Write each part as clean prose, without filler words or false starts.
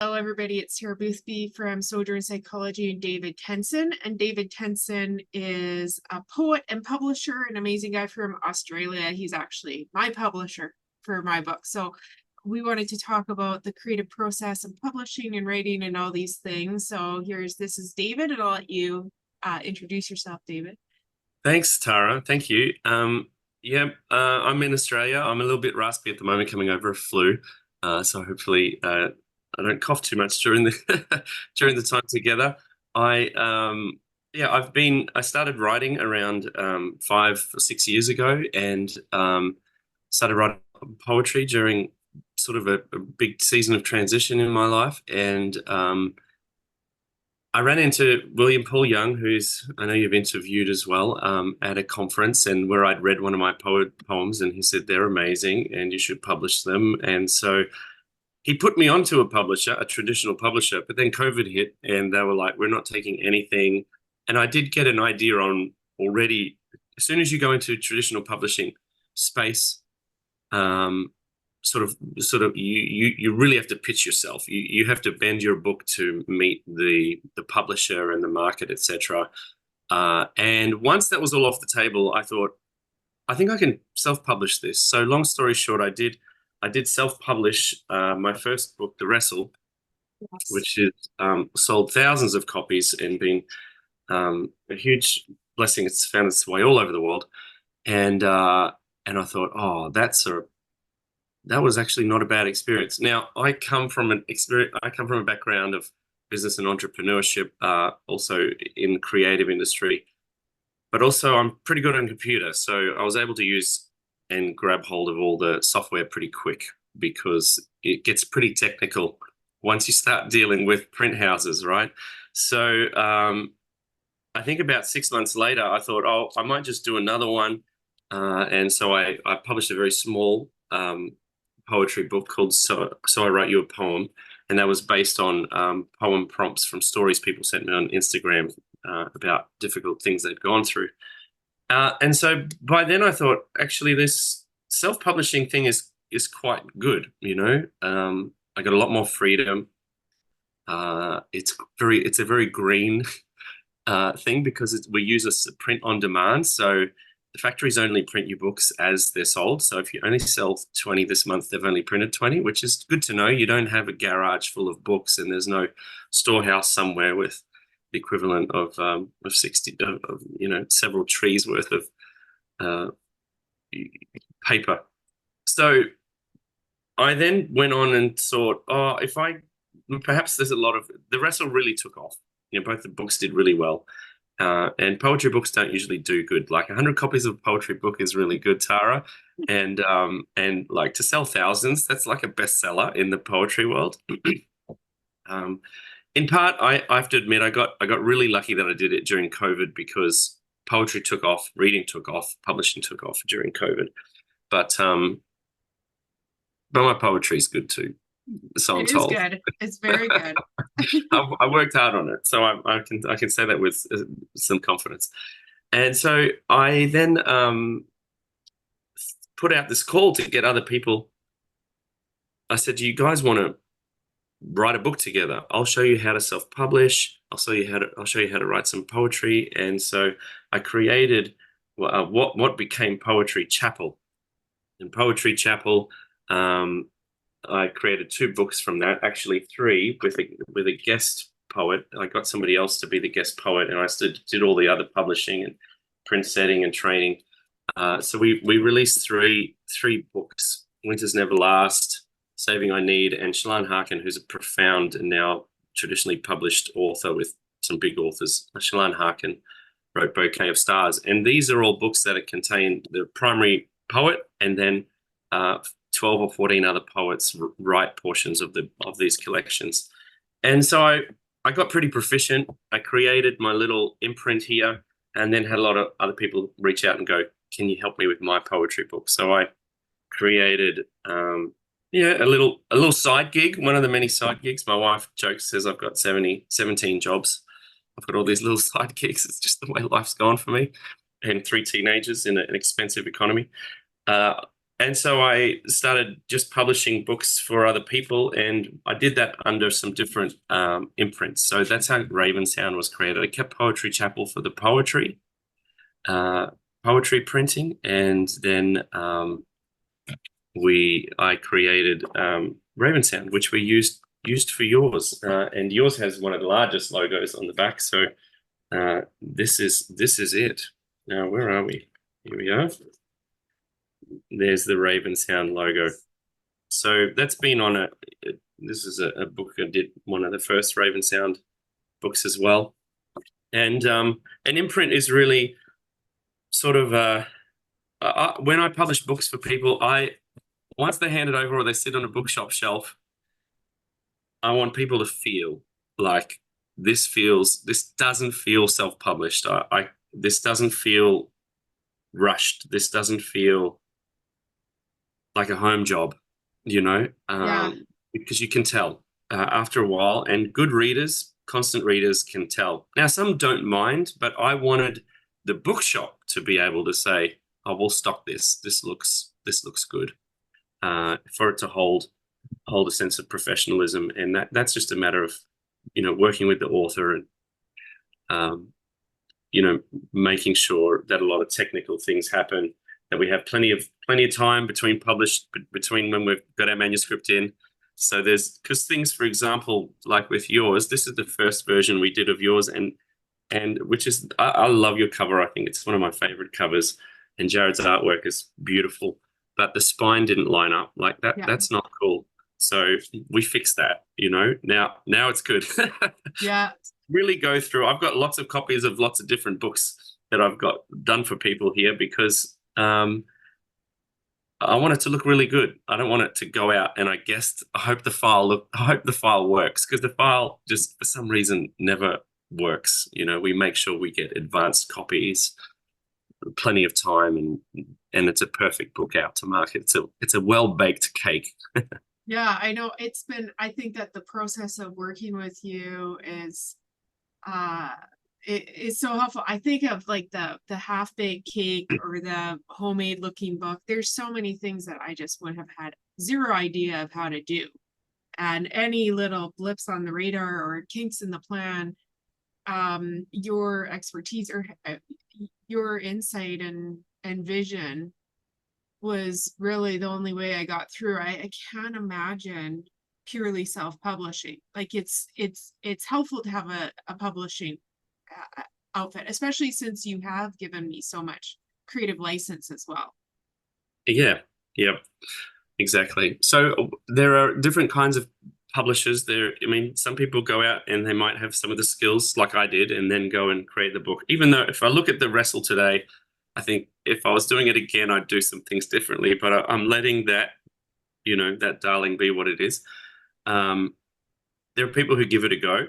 Hello, everybody. It's Tara Boothby from Sojourn Psychology and David Tensen. And David Tensen is a poet and publisher, an amazing guy from Australia. He's actually my publisher for my book. So we wanted to talk about the creative process of publishing and writing and all these things. So this is David, and I'll let you introduce yourself, David. Thanks, Tara. Thank you. I'm in Australia. I'm a little bit raspy at the moment, coming over a flu. So hopefully I don't cough too much during the during the time together. I started writing around 5 or 6 years ago, and started writing poetry during sort of a big season of transition in my life. And I ran into William Paul Young, who's I know you've interviewed as well, at a conference, and where I'd read one of my poems, and he said they're amazing and you should publish them. And so he put me onto a publisher, a traditional publisher, but then COVID hit and they were like, we're not taking anything. And I did get an idea on already, as soon as you go into traditional publishing space, you really have to pitch yourself. You have to bend your book to meet the publisher and the market, etc. And once that was all off the table, I thought, I think I can self-publish this. So long story short, I did self-publish my first book, The Wrestle, Yes. which is sold thousands of copies and been a huge blessing. It's found its way all over the world. And I thought, oh, that was actually not a bad experience. Now, I come from a background of business and entrepreneurship, also in the creative industry, but also I'm pretty good on computer. So I was able to use and grab hold of all the software pretty quick, because it gets pretty technical once you start dealing with print houses, right? So I think about 6 months later, I thought, oh, I might just do another one. And so I published a very small poetry book called So I Write You a Poem, and that was based on poem prompts from stories people sent me on Instagram about difficult things they'd gone through. And so by then I thought, actually, this self-publishing thing is quite good, you know. I got a lot more freedom. It's a very green thing, because we use a print on demand. So the factories only print your books as they're sold. So if you only sell 20 this month, they've only printed 20, which is good to know. You don't have a garage full of books, and there's no storehouse somewhere with the equivalent of 60, several trees worth of paper. So I then went on and thought, oh, perhaps there's a lot of, The Wrestle really took off. You know, both the books did really well. And poetry books don't usually do good. Like 100 copies of a poetry book is really good, Tara. And like, to sell thousands, that's like a bestseller in the poetry world. In part, I have to admit, I got really lucky that I did it during COVID, because poetry took off, reading took off, publishing took off during COVID. But my poetry is good too, so I'm told. It is good. It's very good. I worked hard on it, so I can say that with some confidence. And so I then put out this call to get other people. I said, do you guys want to write a book together? I'll show you how to self-publish. I'll show you how to write some poetry. And so I created what became Poetry Chapel. In Poetry Chapel, I created 2 books from that, actually 3, with a guest poet. I got somebody else to be the guest poet, and I did all the other publishing and print setting and training. So we released three books: Winters Never Last, Saving I Need, and Shalane Harkin, who's a profound and now traditionally published author with some big authors. Shalane Harkin wrote Bouquet of Stars. And these are all books that contain the primary poet, and then 12 or 14 other poets write portions of these collections. And so I got pretty proficient. I created my little imprint here, and then had a lot of other people reach out and go, can you help me with my poetry book? So I created a little side gig, one of the many side gigs. My wife jokes, says I've got 17 jobs. I've got all these little side gigs. It's just the way life's gone for me, and 3 teenagers in an expensive economy. And so I started just publishing books for other people, and I did that under some different imprints. So that's how RavenSound was created. I kept Poetry Chapel for the poetry printing, and then I created RavenSound, which we used for yours, and yours has one of the largest logos on the back. So this is it. Now, where are we? Here we are. There's the RavenSound logo. So that's been on this is a book I did, one of the first RavenSound books as well. And an imprint is really sort of when I publish books for people, once they hand it over or they sit on a bookshop shelf, I want people to feel like this doesn't feel self-published. This doesn't feel rushed. This doesn't feel like a home job, because you can tell after a while, and good readers, constant readers can tell. Now, some don't mind, but I wanted the bookshop to be able to say, "Oh, we'll stock this. This looks good," for it to hold a sense of professionalism, and that's just a matter of working with the author and making sure that a lot of technical things happen, that we have plenty of time between when we've got our manuscript in. So because things, for example, like with yours, this is the first version we did of yours, and which is, I love your cover. I think it's one of my favorite covers, and Jared's artwork is beautiful, but the spine didn't line up like that. Yeah. That's not cool. So we fixed that, now it's good. Yeah. Really go through. I've got lots of copies of lots of different books that I've got done for people here, because I want it to look really good. I don't want it to go out and I hope the file works, because the file just for some reason never works. We make sure we get advanced copies, plenty of time, and it's a perfect book out to market. It's a well-baked cake. Yeah, I know. I think that the process of working with you is it's so helpful. I think of like the half-baked cake or the homemade looking book. There's so many things that I just would have had zero idea of how to do, and any little blips on the radar or kinks in the plan, your expertise or your insight and vision was really the only way I got through. I can't imagine purely self-publishing. Like it's helpful to have a publishing outfit, especially since you have given me so much creative license as well. Yeah, exactly. So there are different kinds of publishers there. I mean, some people go out and they might have some of the skills like I did and then go and create the book. Even though if I look at the wrestle today, I think if I was doing it again, I'd do some things differently, but I'm letting that, that darling be what it is. There are people who give it a go,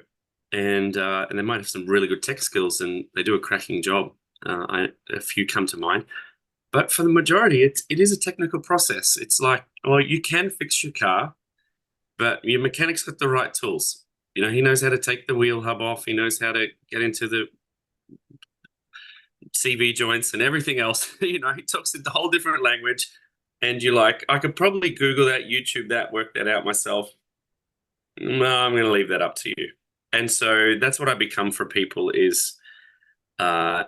and they might have some really good tech skills and they do a cracking job. A few come to mind, but for the majority, it is a technical process. It's like, oh, you can fix your car, but your mechanic's got the right tools. He knows how to take the wheel hub off. He knows how to get into the CV joints and everything else. He talks in a whole different language, and you're like, I could probably Google that, YouTube that, work that out myself. No, I'm going to leave that up to you. And so that's what I become for people is all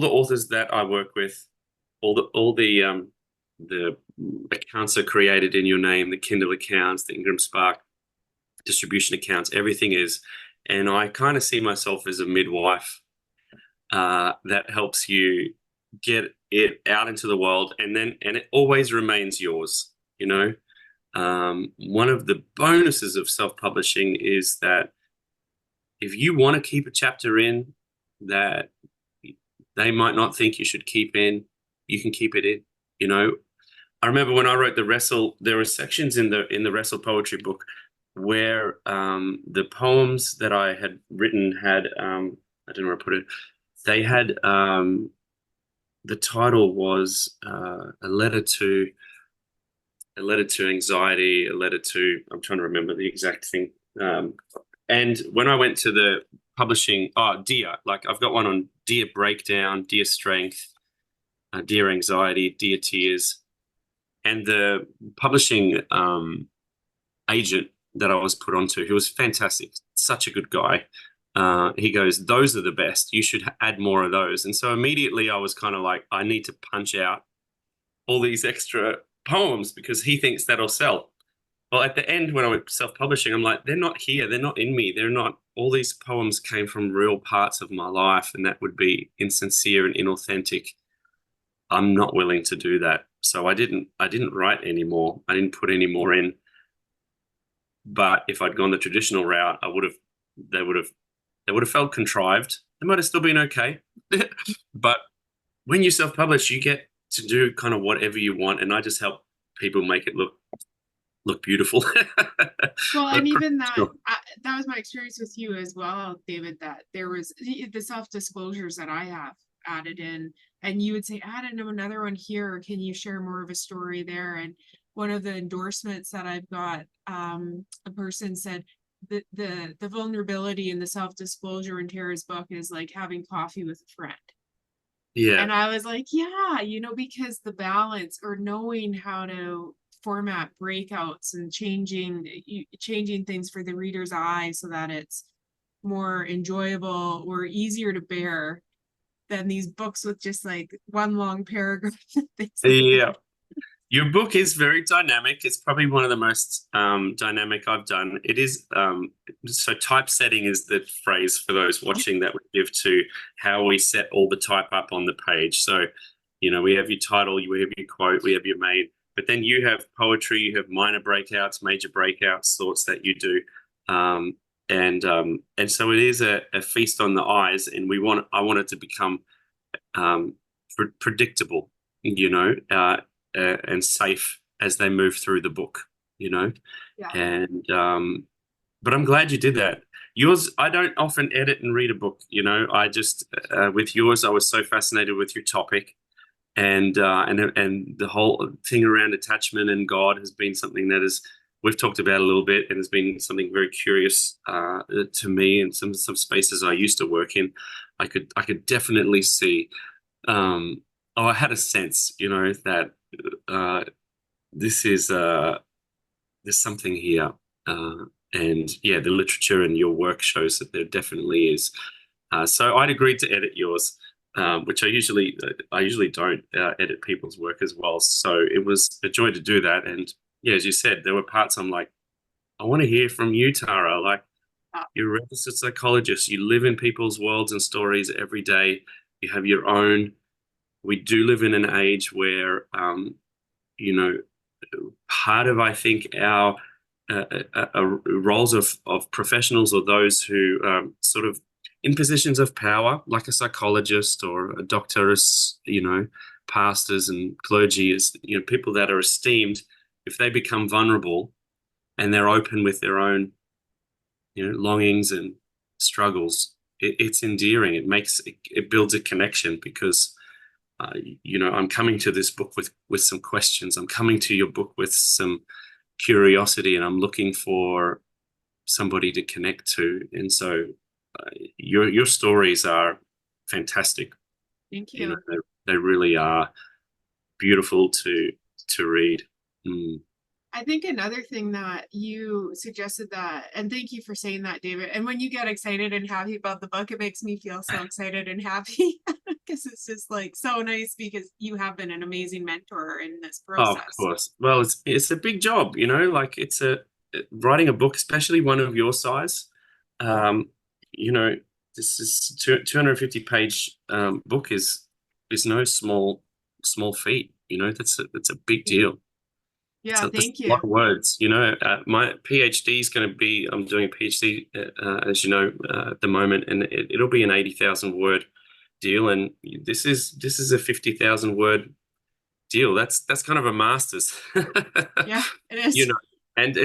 the authors that I work with, all the accounts are created in your name, the Kindle accounts, the Ingram Spark distribution accounts, everything is. And I kind of see myself as a midwife that helps you get it out into the world, and it always remains yours. One of the bonuses of self-publishing is that if you want to keep a chapter in that they might not think you should keep in, you can keep it in. I remember when I wrote the Wrestle, there were sections in the Wrestle poetry book where the poems that I had written had I don't know where I put it. They had the title was a letter to anxiety, a letter to, I'm trying to remember the exact thing. And when I went to the publishing, Dear, like I've got one on Dear Breakdown, Dear Strength, Dear Anxiety, Dear Tears. And the publishing agent that I was put onto, who was fantastic, such a good guy. He goes, "Those are the best. You should add more of those." And so immediately I was kind of like, I need to punch out all these extra poems because he thinks that'll sell. Well, at the end, when I went self-publishing, I'm like, they're not here. They're not in me. They're not. All these poems came from real parts of my life, and that would be insincere and inauthentic. I'm not willing to do that. So I didn't write anymore. I didn't put any more in. But if I'd gone the traditional route, they would have, they would have felt contrived. They might have still been okay. But when you self-publish, you get to do kind of whatever you want, and I just help people make it look beautiful. Well, and Look even that, professional. that was my experience with you as well, David, that there was the self-disclosures that I have added in, and you would say, add in another one here, or can you share more of a story there? And one of the endorsements that I've got, a person said the vulnerability and the self-disclosure in Tara's book is like having coffee with a friend. Yeah, And I was like, yeah, because the balance or knowing how to format breakouts and changing things for the reader's eye so that it's more enjoyable or easier to bear than these books with just like one long paragraph and things like yeah. that. Your book is very dynamic. It's probably one of the most dynamic I've done. It is so typesetting is the phrase for those watching that we give to how we set all the type up on the page. So, we have your title, we have your quote, we have your main, but then you have poetry, you have minor breakouts, major breakouts, thoughts that you do. And so it is a feast on the eyes, and I want it to become predictable, and safe as they move through the book, Yeah. and but I'm glad you did that. Yours, I don't often edit and read a book, I just with yours, I was so fascinated with your topic, and the whole thing around attachment and God has been something that is we've talked about a little bit, and has been something very curious to me in some spaces I used to work in. I could definitely see. I had a sense, that uh, this is there's something here, and yeah, the literature and your work shows that there definitely is. So I'd agreed to edit yours, which I usually don't edit people's work as well. So it was a joy to do that, and yeah, as you said, there were parts I'm like, I want to hear from you, Tara. Like, you're a registered psychologist. You live in people's worlds and stories every day. You have your own. We do live in an age where, you know, part of, I think, our roles of professionals, or those who sort of in positions of power, like a psychologist or a doctor, as pastors and clergy, as people that are esteemed, if they become vulnerable and they're open with their own longings and struggles, it's endearing. It builds a connection, because I'm coming to this book with some questions. I'm coming to your book with some curiosity, and I'm looking for somebody to connect to. And so your stories are fantastic. Thank You know, you. they really are beautiful to read. Mm. I think another thing that you suggested that, and thank you for saying that, David. And when you get excited and happy about the book, it makes me feel so excited and happy because it's just like so nice, because you have been an amazing mentor in this Oh, of process. course. Well, it's a big job, like writing a book, especially one of your size. Um, you know, this is 250-page book is no small feat. That's a big deal. Yeah, That's thank a lot you. of words. My PhD is going to be. I'm doing a PhD, as you know, at the moment, and it'll be an 80,000 word deal, and this is a 50,000 word deal. That's kind of a master's. Yeah, it you is. know, and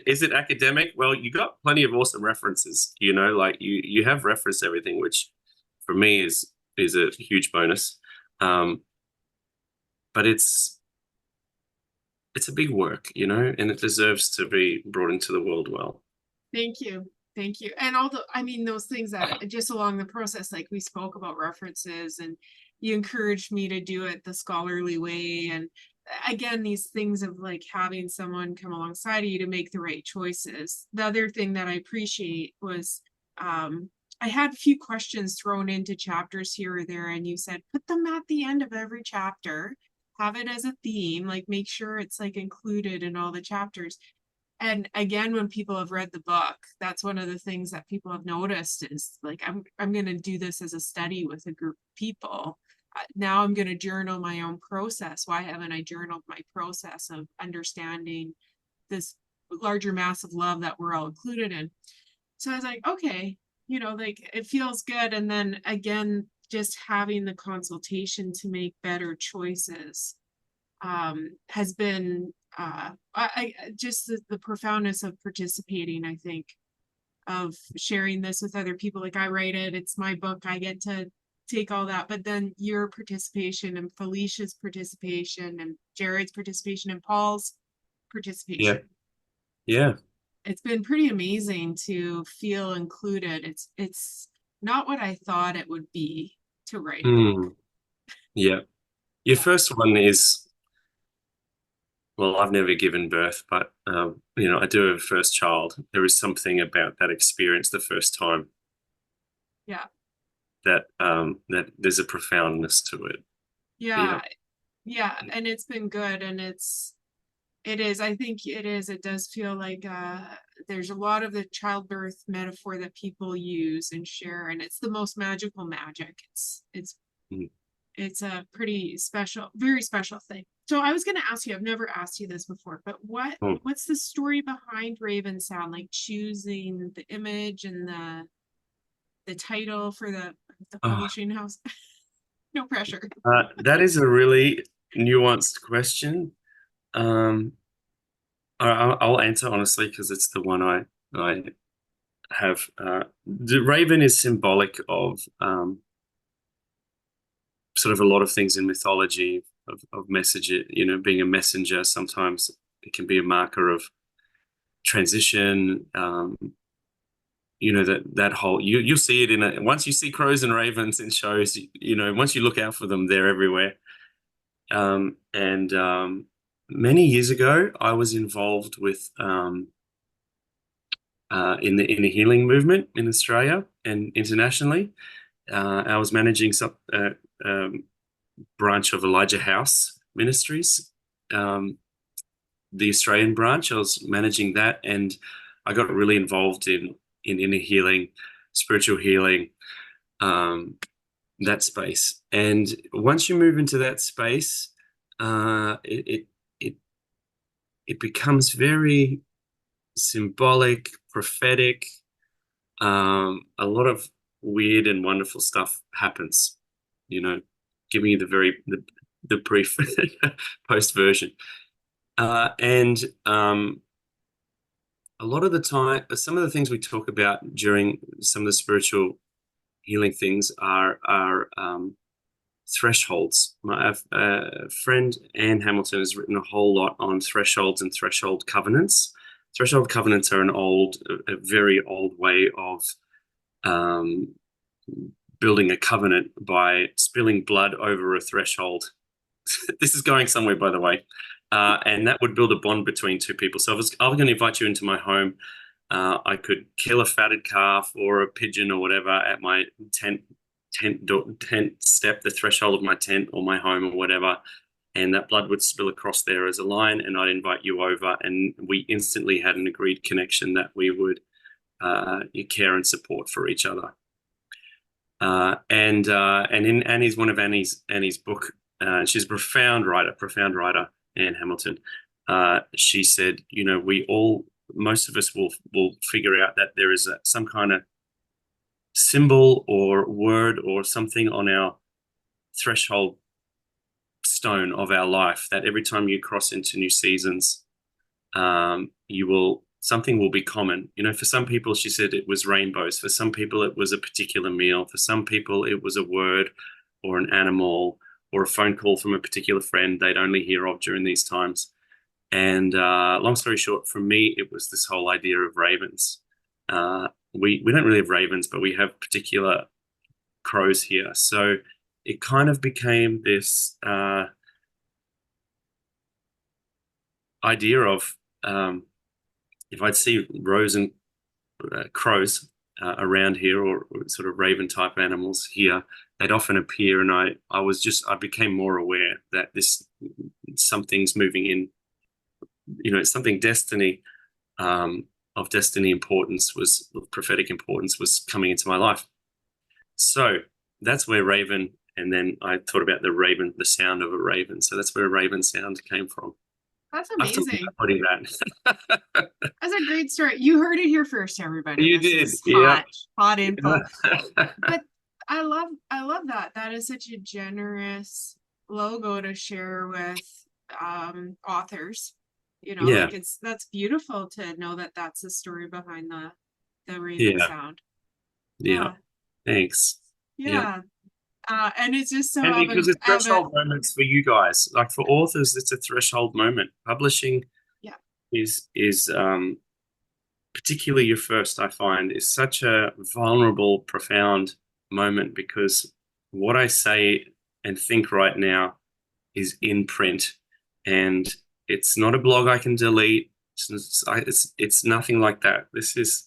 is it academic? Well, you got plenty of awesome references. Like you have referenced everything, which for me is a huge bonus. Um, but it's a big work, and it deserves to be brought into the world well. Thank you. Thank you. And all I mean, those things that just along the process, like we spoke about references, and you encouraged me to do it the scholarly way. And again, these things of like having someone come alongside of you to make the right choices. The other thing that I appreciate was I had a few questions thrown into chapters here or there, and you said put them at the end of every chapter, have it as a theme, like make sure it's like included in all the chapters. And again, when people have read the book, that's one of the things that people have noticed is like, I'm going to do this as a study with a group of people. Now I'm going to journal my own process. Why haven't I journaled my process of understanding this larger mass of love that we're all included in? So I was like, okay, like it feels good. And then again, just having the consultation to make better choices has been I just the profoundness of participating, I think, of sharing this with other people. Like I write it, it's my book, I get to take all that, but then your participation and Felicia's participation and Jared's participation and Paul's Yeah. participation. Yeah. It's been pretty amazing to feel included. It's not what I thought it would be to write a book. Yeah. Your Yeah. first one is, well, I've never given birth, but I do have a first child. There is something about that experience the first time Yeah. that there's a profoundness to it. Yeah. Yeah. Yeah. And it's been good. And it is, I think it is, it does feel like there's a lot of the childbirth metaphor that people use and share, and it's the most magical magic. Mm. It's a pretty special, very special thing. So I was going to ask you, I've never asked you this before, but Oh, what's the story behind RavenSound, like choosing the image and the title for the oh, publishing house? No pressure. that is a really nuanced question. Um, I'll answer honestly because it's the one I have. The raven is symbolic of sort of a lot of things in mythology of message. Being a messenger. Sometimes it can be a marker of transition. That whole you'll see it once you see crows and ravens in shows. Once you look out for them, they're everywhere. And many years ago, I was involved with in the healing movement in Australia and internationally. I was managing some branch of Elijah House Ministries, the Australian branch. I was managing that, and I got really involved in inner healing, spiritual healing, that space. And once you move into that space, it becomes very symbolic, prophetic. A lot of weird and wonderful stuff happens. Giving you the brief post version, and a lot of the time, some of the things we talk about during some of the spiritual healing things are thresholds. A friend, Anne Hamilton, has written a whole lot on thresholds and threshold covenants. Threshold covenants are a very old way of um, building a covenant by spilling blood over a threshold. This is going somewhere, by the way. And that would build a bond between two people. So I was going to invite you into my home. I could kill a fatted calf or a pigeon or whatever at my tent step, the threshold of my tent or my home or whatever, and that blood would spill across there as a line, and I'd invite you over, and we instantly had an agreed connection that we would care and support for each other. And in Annie's one of Annie's book, she's a profound writer, Anne Hamilton. She said, most of us will figure out that there is some kind of symbol or word or something on our threshold stone of our life that every time you cross into new seasons, something will be common. For some people, she said it was rainbows. For some people, it was a particular meal. For some people, it was a word or an animal or a phone call from a particular friend they'd only hear of during these times. And long story short, for me, it was this whole idea of ravens. We don't really have ravens, but we have particular crows here. So it kind of became this idea of if I'd see rows and crows around here, or sort of raven type animals here, they'd often appear, and I became more aware that something's moving in, something of destiny importance, was prophetic importance, was coming into my life. So that's where Raven, and then I thought about the sound of a raven. So that's where RavenSound came from. That's I have to amazing. putting that. That's a great story. You heard it here first, everybody. You This did, is yeah. hot info. Yeah. But I love that. That is such a generous logo to share with authors. Yeah, Like that's beautiful to know that that's the story behind the Raven yeah, sound. yeah. Yeah, Thanks. Yeah. yeah. And it's just so And because it's avant. threshold moments for you guys, like for authors, it's a threshold moment. Publishing Yeah, is particularly your first, I find, is such a vulnerable, profound moment, because what I say and think right now is in print, and it's not a blog I can delete. It's nothing like that. This is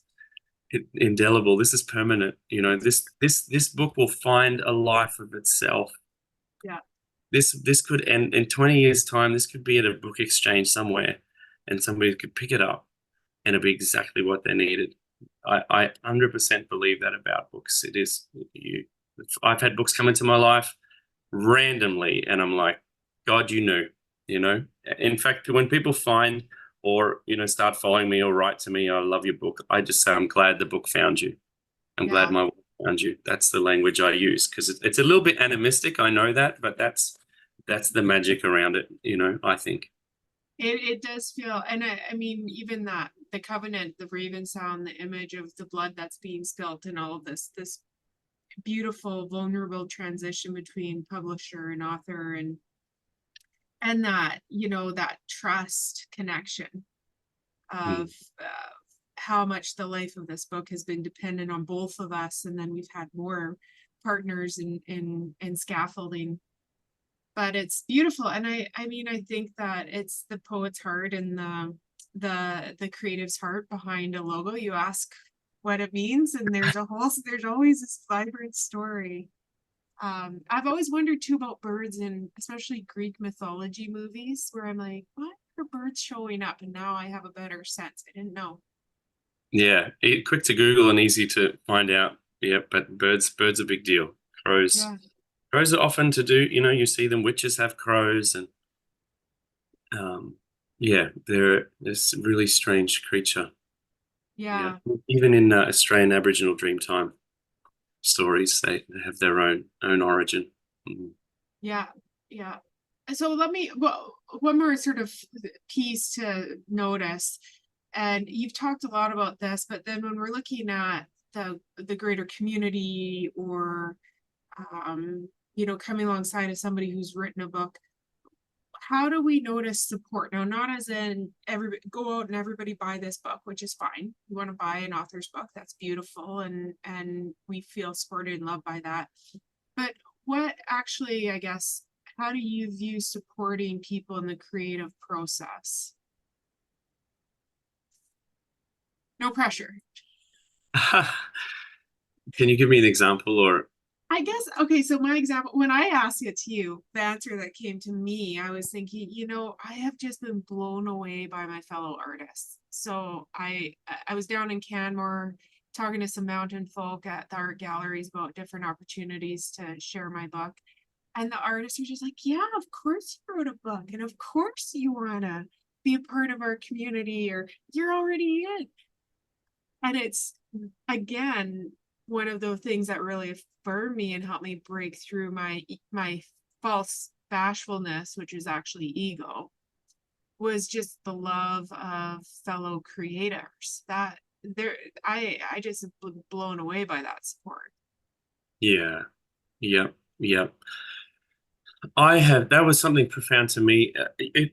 indelible. This is permanent. This book will find a life of itself. yeah, This could end in 20 years' time. This could be at a book exchange somewhere, and somebody could pick it up, and it'll be exactly what they needed. I 100% believe that about books. It is you. I've had books come into my life randomly, and I'm like, God, you knew. In fact, when people find, or start following me or write to me, I love your book, I just say, I'm glad the book found you. I'm glad yeah. my work found you. That's the language I use, because it's a little bit animistic, I know that, but that's the magic around it, I think. It does feel, and I mean, even that the covenant, the raven sound, the image of the blood that's being spilt, and all of this beautiful, vulnerable transition between publisher and author, and that that trust connection Mm. of how much the life of this book has been dependent on both of us, and then we've had more partners in scaffolding. But it's beautiful, and I mean, I think that it's the poet's heart and the creative's heart behind a logo. You ask what it means, and there's always this vibrant story. I've always wondered too about birds, and especially Greek mythology movies, where I'm like, what are birds showing up? And now I have a better sense. I didn't know. Yeah, quick to Google and easy to find out. Yeah, but birds are a big deal. Crows. Yeah, Crows are often to do, you see them, witches have crows, and um, yeah, they're this really strange creature. Yeah, yeah, even in Australian Aboriginal Dreamtime stories, they have their own origin. Mhm. yeah, yeah. So well, one more sort of piece to notice, and you've talked a lot about this, but then when we're looking at the greater community, or coming alongside of somebody who's written a book, how do we notice support? Now, not as in everybody go out and everybody buy this book, which is fine. You want to buy an author's book, that's beautiful, and we feel supported and loved by that. But what actually, I guess, how do you view supporting people in the creative process? No pressure. Can you give me an example, or? I guess, okay, so my example, when I asked it to you, the answer that came to me, I was thinking, I have just been blown away by my fellow artists. So I was down in Canmore talking to some mountain folk at the art galleries about different opportunities to share my book. And the artists are just like, yeah, of course you wrote a book. And of course you want to be a part of our community, or you're already in. And it's, again, one of the things that really affirmed me and helped me break through my false bashfulness, which is actually ego, was just the love of fellow creators. That there I just blown away by that support. Yeah, yeah, yeah. That was something profound to me.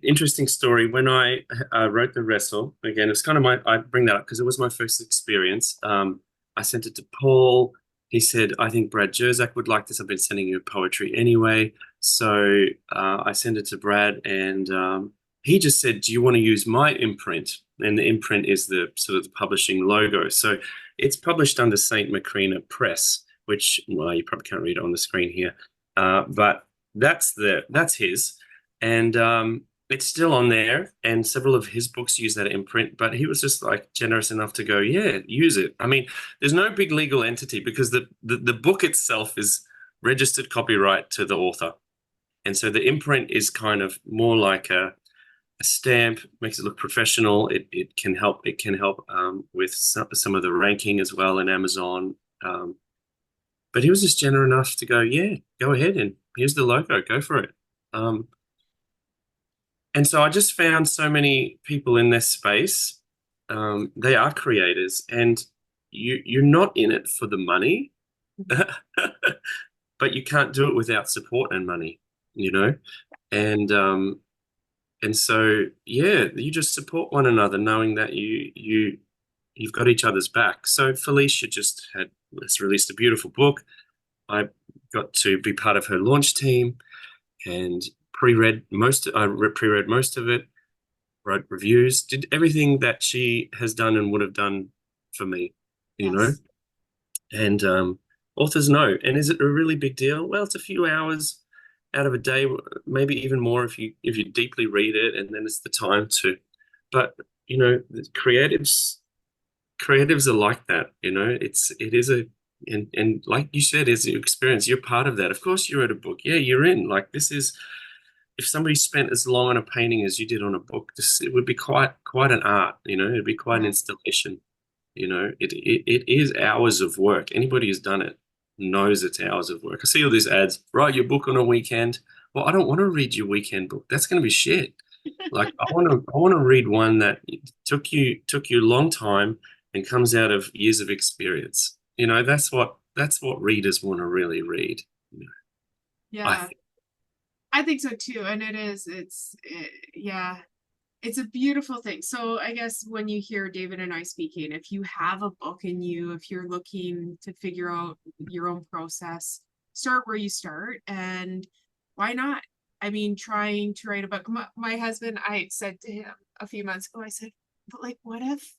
Interesting story. When I wrote The Wrestle, again, it's kind of I bring that up because it was my first experience. I sent it to Paul. He said, I think Brad Jerzak would like this. I've been sending you poetry anyway. So I sent it to Brad, and he just said, do you want to use my imprint? And the imprint is the sort of the publishing logo. So it's published under St. Macrina Press, which, well, you probably can't read it on the screen here. But that's his. And it's still on there. And several of his books use that imprint, but he was just like generous enough to go, yeah, use it. I mean, there's no big legal entity because the book itself is registered copyright to the author. And so the imprint is kind of more like a stamp, makes it look professional. It can help with some of the ranking as well in Amazon. But he was just generous enough to go, yeah, go ahead, and here's the logo, go for it. And so I just found so many people in this space. They are creators, and you're not in it for the money, but you can't do it without support and money, you know? And so, yeah, you just support one another, knowing that you've got each other's back. So Felicia has released a beautiful book. I got to be part of her launch team and pre-read most of it, wrote reviews, did everything that she has done and would have done for me, you know. And authors know. And is it a really big deal? Well, it's a few hours out of a day, maybe even more if you deeply read it, and then it's the time to. But you know, creatives are like that. You know, it is a and like you said, is your experience. You're part of that. Of course, you wrote a book. Yeah, you're in. Like this is. If somebody spent as long on a painting as you did on a book, it would be quite an art. You know, it'd be quite an installation. You know, it is hours of work. Anybody who's done it knows it's hours of work. I see all these ads, write your book on a weekend. Well, I don't want to read your weekend book. That's going to be shit. Like I want to read one that took you a long time and comes out of years of experience. You know, that's what readers want to really read. You know, Yeah, I think so too. And yeah, it's a beautiful thing. So I guess when you hear David and I speaking, if you have a book in you, if you're looking to figure out your own process, start where you start. And why not? I mean, trying to write a book. My husband, I said to him a few months ago, I said, but like, what if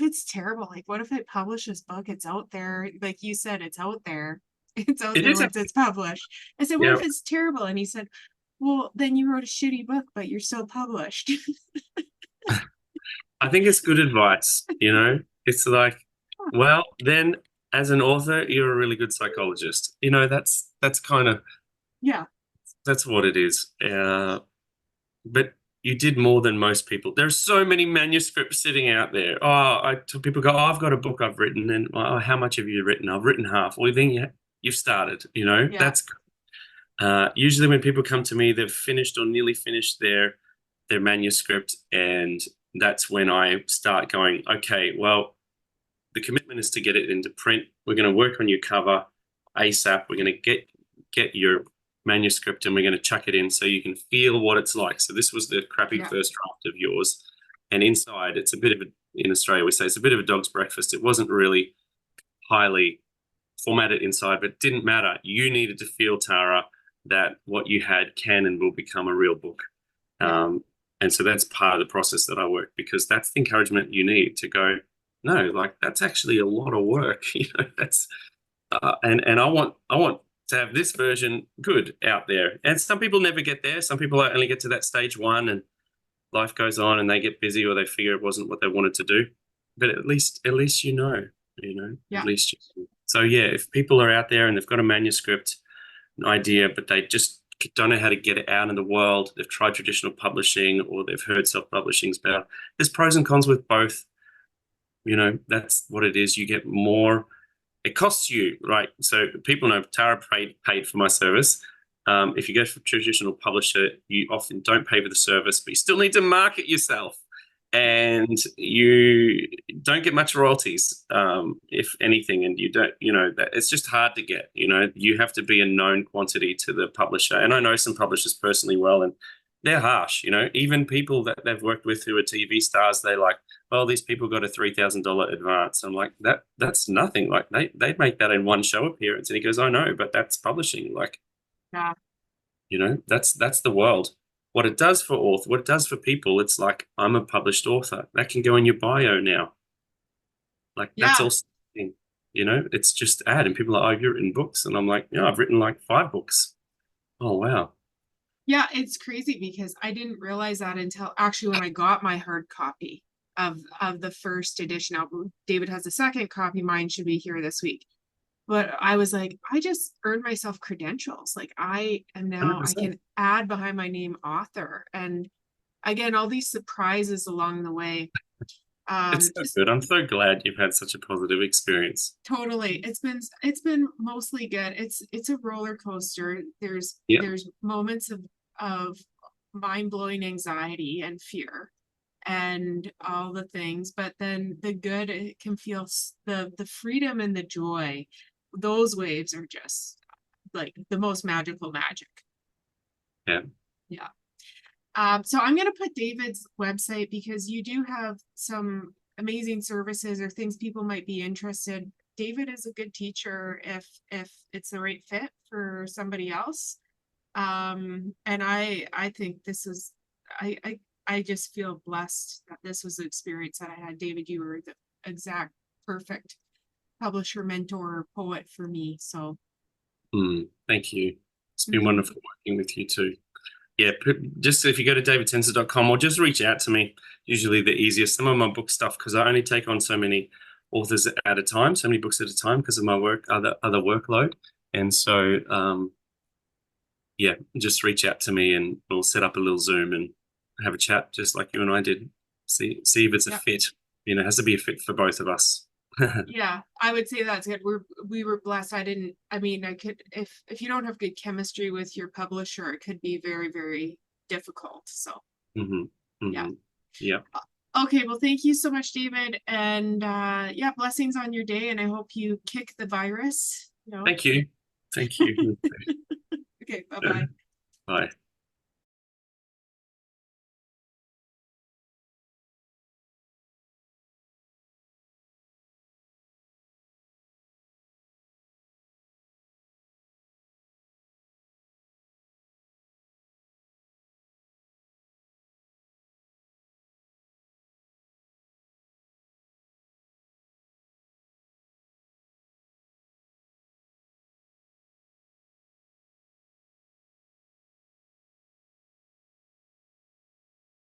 it's terrible? Like, what if it publishes book? It's out there. Like you said, it's out there. It's out it there is. once it's published. I said, what Yeah, if it's terrible? And he said, well, then you wrote a shitty book, but you're still published. I think it's good advice. You know, it's like, well, then as an author, you're a really good psychologist. You know, that's kind of Yeah. that's what it is. But you did more than most people. There's so many manuscripts sitting out there. People go, oh, I've got a book I've written, and oh, how much have you written? I've written half. Well, then you've started. You know, Yeah. that's usually when people come to me, they've finished or nearly finished their manuscript, and that's when I start going, okay, well, the commitment is to get it into print. We're going to work on your cover ASAP. We're going to get your manuscript and we're going to chuck it in so you can feel what it's like. So this was the crappy first draft of yours. And inside, it's a bit of in Australia, we say it's a bit of a dog's breakfast. It wasn't really highly formatted inside, but it didn't matter. You needed to feel, Tara, that what you had can and will become a real book. And so that's part of the process that I work, because that's the encouragement you need to go, no, like that's actually a lot of work. You know, that's and I want to have this version good out there. And some people never get there. Some people only get to that stage one, and life goes on, and they get busy, or they figure it wasn't what they wanted to do. But at least you know, at least so yeah. If people are out there and they've got a manuscript, an idea, but they just don't know how to get it out in the world, they've tried traditional publishing or they've heard self-publishing's better. There's pros and cons with both. You know, that's what it is. You get more. It costs you, right? So people know Tara paid for my service. If you go for a traditional publisher, you often don't pay for the service, but you still need to market yourself, and you don't get much royalties, if anything. And you don't, you know, that it's just hard to get. You know, you have to be a known quantity to the publisher. And I know some publishers personally well, and they're harsh. You know, even people that they've worked with who are TV stars, they're like, well, these people got a $3,000 advance. I'm like, that's nothing. Like they'd make that in one show appearance. And he goes, I know, but that's publishing. Like, Yeah. you know, that's the world. what it does for what it does for people, it's like, I'm a published author. That can go in your bio now. Like that's Yeah. also, it's just ad, and people are, oh, you've written books, and I'm like, yeah, I've written like 5 books. Oh wow. Yeah, it's crazy because I didn't realize that until actually when I got my hard copy of the first edition. Now, David has a second copy. Mine should be here this week. But I was like, I just earned myself credentials. Like I am now, I 100%. can add behind my name author. And again, all these surprises along the way. It's so Just good. I'm so glad you've had such a positive experience. totally. It's been mostly good. It's a roller coaster. There's Yeah. there's moments of mind-blowing anxiety and fear and all the things, but then the good, it can feel the freedom and the joy. Those waves are just like the most magical magic. Yeah. Yeah. So I'm going to put David's website because you do have some amazing services or things people might be interested. David is a good teacher if it's the right fit for somebody else. And I think this is I just feel blessed that this was the experience that I had. David, you were the exact perfect publisher, mentor, poet for me. So Thank you. It's been mhm. wonderful working with you too. Yeah, just if you go to davidtenser.com or just reach out to me, usually the easiest. Some of my book stuff, because I only take on so many authors at a time, so many books at a time because of my other workload. And so, yeah, just reach out to me and we'll set up a little Zoom and have a chat just like you and I did. See if it's a Yeah. fit. It has to be a fit for both of us. Yeah, I would say that's good. We were blessed. I mean, I could if you don't have good chemistry with your publisher, it could be very, very difficult. So hmm yeah. hmm Yeah. Okay, well, thank you so much, David. And yeah, blessings on your day, and I hope you kick the virus. Thank you. Thank you. Okay, bye-bye. Bye.